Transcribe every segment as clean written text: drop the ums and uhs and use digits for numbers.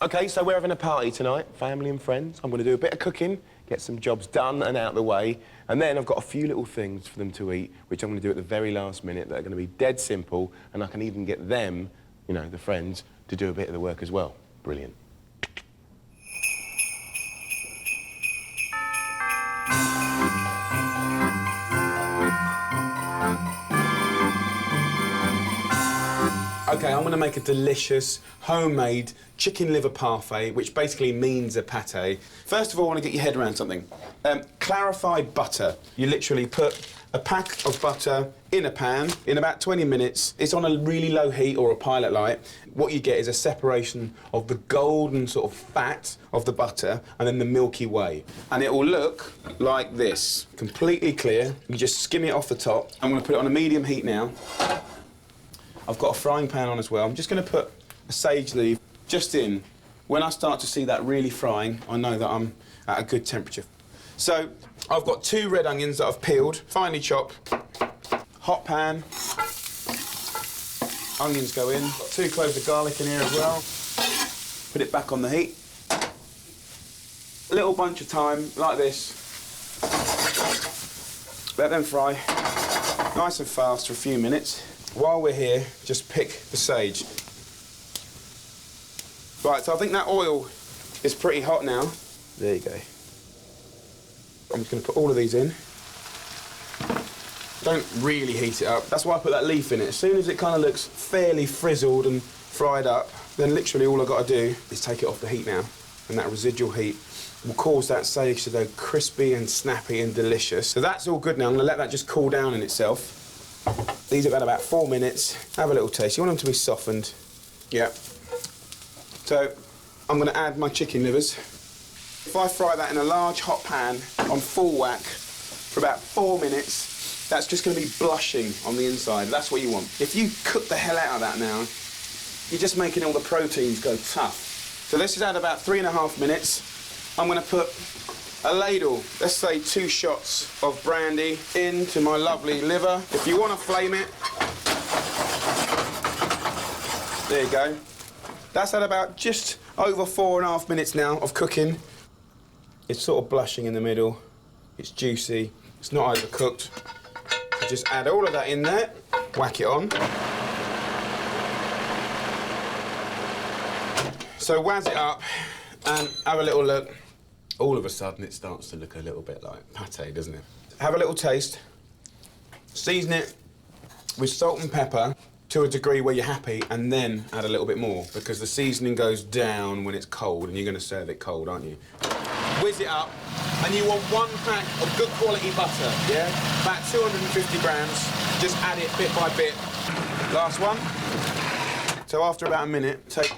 OK, so we're having a party tonight, family and friends. I'm going to do a bit of cooking, get some jobs done and out of the way, and then I've got a few little things for them to eat, which I'm going to do at the very last minute that are going to be dead simple, and I can even get them, you know, the friends, to do a bit of the work as well. Brilliant. OK, I'm going to make a delicious, homemade chicken liver parfait, which basically means a pâté. First of all, I want to get your head around something. Clarified butter. You literally put a pack of butter in a pan in about 20 minutes. It's on a really low heat or a pilot light. What you get is a separation of the golden sort of fat of the butter and then the Milky Way. And it will look like this, completely clear. You just skim it off the top. I'm going to put it on a medium heat now. I've got a frying pan on as well. I'm just going to put a sage leaf just in. When I start to see that really frying, I know that I'm at a good temperature. So I've got 2 red onions that I've peeled, finely chopped. Hot pan. Onions go in. Got 2 cloves of garlic in here as well. Put it back on the heat. A little bunch of thyme, like this. Let them fry nice and fast for a few minutes. While we're here, just pick the sage. Right, so I think that oil is pretty hot now. There you go. I'm just going to put all of these in. Don't really heat it up. That's why I put that leaf in it. As soon as it kind of looks fairly frizzled and fried up, then literally all I've got to do is take it off the heat now. And that residual heat will cause that sage to go crispy and snappy and delicious. So that's all good now. I'm going to let that just cool down in itself. These have had about 4 minutes. Have a little taste. You want them to be softened. Yeah. So I'm going to add my chicken livers. If I fry that in a large hot pan on full whack for about 4 minutes, that's just going to be blushing on the inside. That's what you want. If you cook the hell out of that now, you're just making all the proteins go tough. So this is at about 3.5 minutes. I'm going to put a ladle, let's say 2 shots of brandy into my lovely liver. If you want to flame it, there you go. That's at about just over 4.5 minutes now of cooking. It's sort of blushing in the middle. It's juicy. It's not overcooked. So just add all of that in there. Whack it on. So wazz it up and have a little look. All of a sudden, it starts to look a little bit like pâté, doesn't it? Have a little taste. Season it with salt and pepper to a degree where you're happy, and then add a little bit more, because the seasoning goes down when it's cold, and you're going to serve it cold, aren't you? Whiz it up, and you want 1 pack of good quality butter, yeah? About 250 grams. Just add it bit by bit. Last one. So after about a minute, take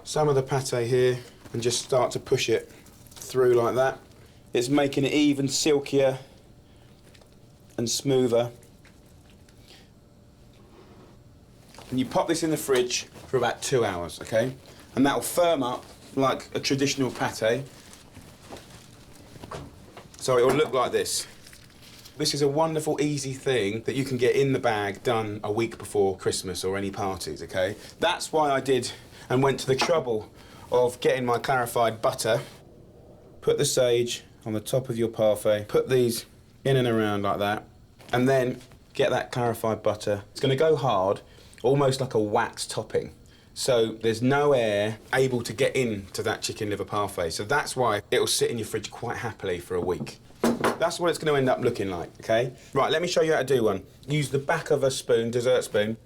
some of the pâté here, and just start to push it through like that. It's making it even silkier and smoother. And you pop this in the fridge for about 2 hours, okay? And that'll firm up like a traditional pâté. So it will look like this. This is a wonderful, easy thing that you can get in the bag, done a week before Christmas or any parties, okay? That's why I did and went to the trouble of getting my clarified butter. Put the sage on the top of your parfait, put these in and around like that, and then get that clarified butter. It's going to go hard, almost like a wax topping. So there's no air able to get into that chicken liver parfait. So that's why it'll sit in your fridge quite happily for a week. That's what it's going to end up looking like, okay? Right, let me show you how to do one. Use the back of a spoon, dessert spoon,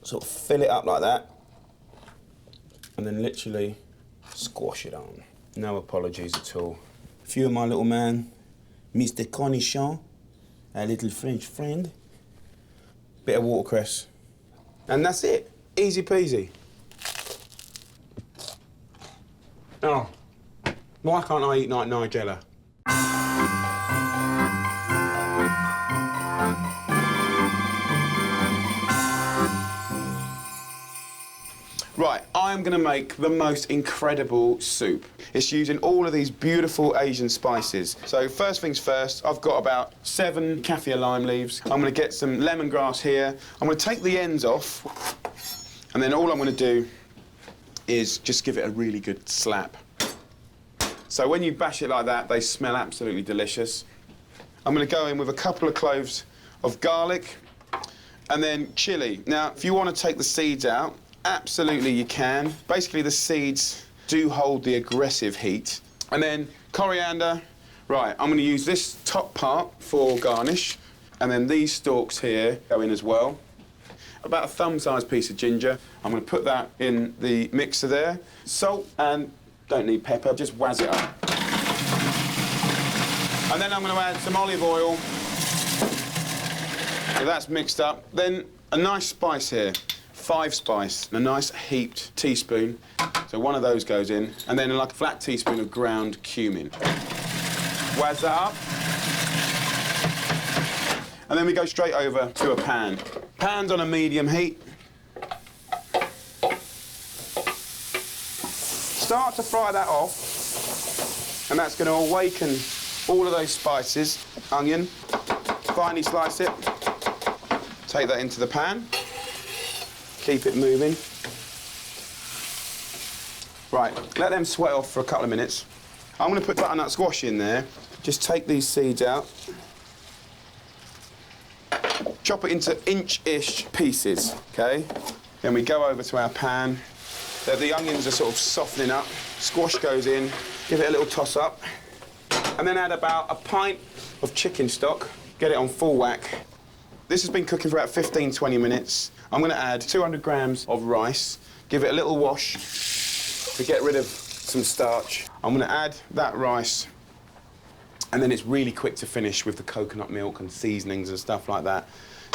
sort of fill it up like that, and then literally squash it on. No apologies at all. A few of my little man, Mr. Cornichon, our little French friend, bit of watercress, and that's it. Easy peasy. Oh, why can't I eat like Nigella? Right, I'm going to make the most incredible soup. It's using all of these beautiful Asian spices. So first things first, I've got about 7 kaffir lime leaves. I'm going to get some lemongrass here. I'm going to take the ends off, and then all I'm going to do is just give it a really good slap. So when you bash it like that, they smell absolutely delicious. I'm going to go in with a couple of cloves of garlic and then chilli. Now, if you want to take the seeds out, absolutely you can. Basically, the seeds do hold the aggressive heat. And then coriander. Right, I'm going to use this top part for garnish, and then these stalks here go in as well. About a thumb-sized piece of ginger. I'm going to put that in the mixer there. Salt, and don't need pepper, just wazz it up. And then I'm going to add some olive oil. So that's mixed up. Then a nice spice here, 5 spice, a nice heaped teaspoon. So one of those goes in, and then like a flat teaspoon of ground cumin. Wazz that up. And then we go straight over to a pan. Pan's on a medium heat. Start to fry that off, and that's going to awaken all of those spices. Onion, finely slice it. Take that into the pan. Keep it moving. Right, let them sweat off for a couple of minutes. I'm going to put butternut squash in there. Just take these seeds out. Chop it into inch-ish pieces, okay? Then we go over to our pan. The onions are sort of softening up. Squash goes in. Give it a little toss up. And then add about a pint of chicken stock. Get it on full whack. This has been cooking for about 15-20 minutes. I'm going to add 200 grams of rice. Give it a little wash to get rid of some starch. I'm going to add that rice, and then it's really quick to finish with the coconut milk and seasonings and stuff like that.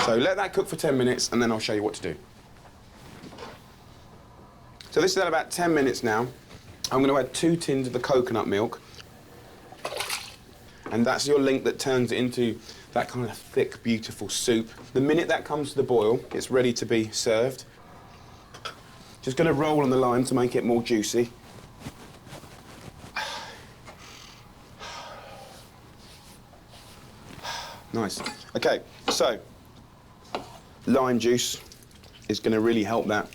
So let that cook for 10 minutes, and then I'll show you what to do. So this is at about 10 minutes now. I'm going to add 2 tins of the coconut milk, and that's your link that turns it into that kind of thick, beautiful soup. The minute that comes to the boil, it's ready to be served. Just going to roll on the line to make it more juicy. Nice. Okay, so lime juice is going to really help that.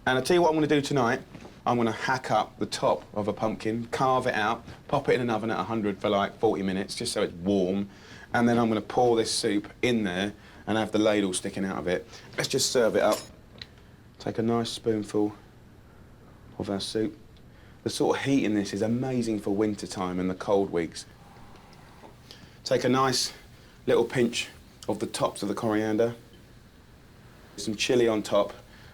And I'll tell you what I'm going to do tonight. I'm going to hack up the top of a pumpkin, carve it out, pop it in an oven at 100 for like 40 minutes, just so it's warm. And then I'm going to pour this soup in there and have the ladle sticking out of it. Let's just serve it up. Take a nice spoonful of our soup. The sort of heat in this is amazing for winter time and the cold weeks. Take a nice little pinch of the tops of the coriander. Some chilli on top,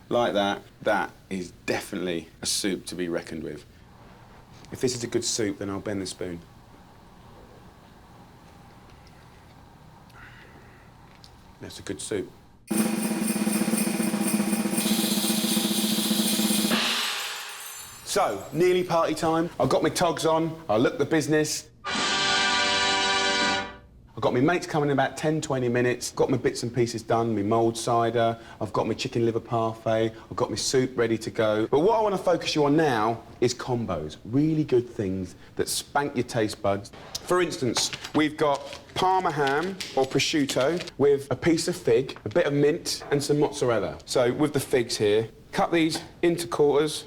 like that. That is definitely a soup to be reckoned with. If this is a good soup, then I'll bend the spoon. That's a good soup. So, nearly party time. I've got my togs on, I look the business. I've got my mates coming in about 10-20 minutes, got my bits and pieces done, my mulled cider, I've got my chicken liver parfait, I've got my soup ready to go. But what I want to focus you on now is combos, really good things that spank your taste buds. For instance, we've got Parma ham or prosciutto with a piece of fig, a bit of mint and some mozzarella. So with the figs here, cut these into quarters.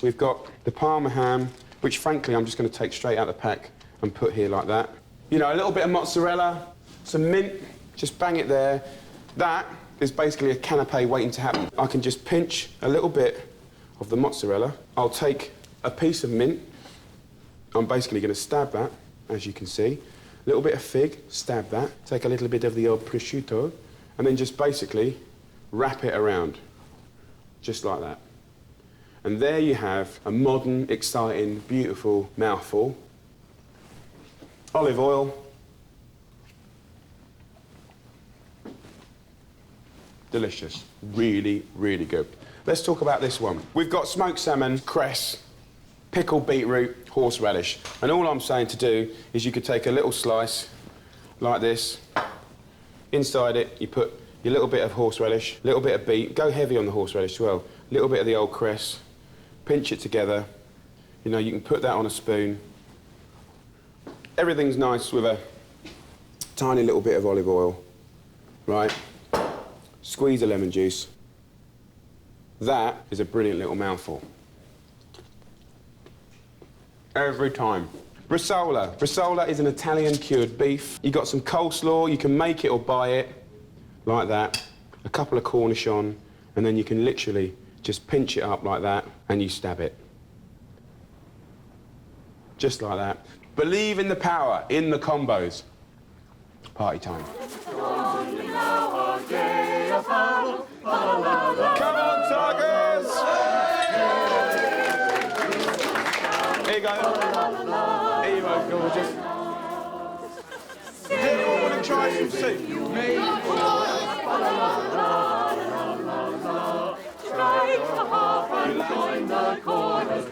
We've got the Parma ham, which frankly I'm just going to take straight out of the pack and put here like that. You know, a little bit of mozzarella, some mint, just bang it there. That is basically a canapé waiting to happen. I can just pinch a little bit of the mozzarella. I'll take a piece of mint. I'm basically going to stab that, as you can see. A little bit of fig, stab that. Take a little bit of the old prosciutto, and then just basically wrap it around, just like that. And there you have a modern, exciting, beautiful mouthful. Olive oil. Delicious. Really, really good. Let's talk about this one. We've got smoked salmon, cress, pickled beetroot, horseradish. And all I'm saying to do is you could take a little slice like this. Inside it, you put your little bit of horseradish, a little bit of beet. Go heavy on the horseradish as well. A little bit of the old cress. Pinch it together. You know, you can put that on a spoon. Everything's nice with a tiny little bit of olive oil, right? Squeeze the lemon juice. That is a brilliant little mouthful. Every time. Bresaola. Bresaola is an Italian cured beef. You got some coleslaw, you can make it or buy it, like that. A couple of cornichon, and then you can literally just pinch it up like that, and you stab it. Just like that. Believe in the power, in the combos. Party time. Come on, Tigers! Here you go. Here you go, gorgeous. Does anyone want to try some soup? Strike the harp and join the chorus.